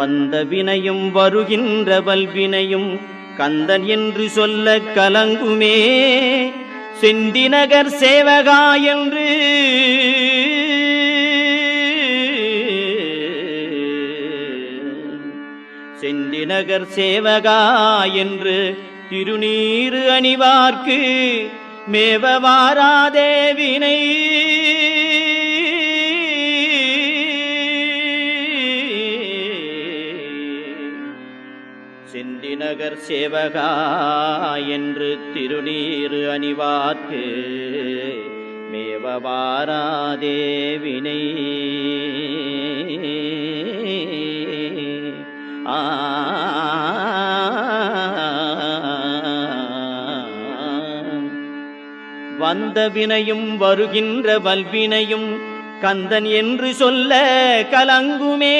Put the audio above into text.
வந்த வினையும் வருகின்ற வல்வினையும் கந்தன் என்று சொல்ல கலங்குமே. செந்திநகர் சேவகா என்று செந்திநகர் சேவகா என்று திருநீறு அணிவார்க்கு மேவ வாராதே வினை. செந்திநகர் சேவகா என்று திருநீறு அணிவார்க்கு மேவ வாராதே வினை. வந்த வினையும் வருகின்ற வல்வினையும் கந்தன் என்று சொல்ல கலங்குமே.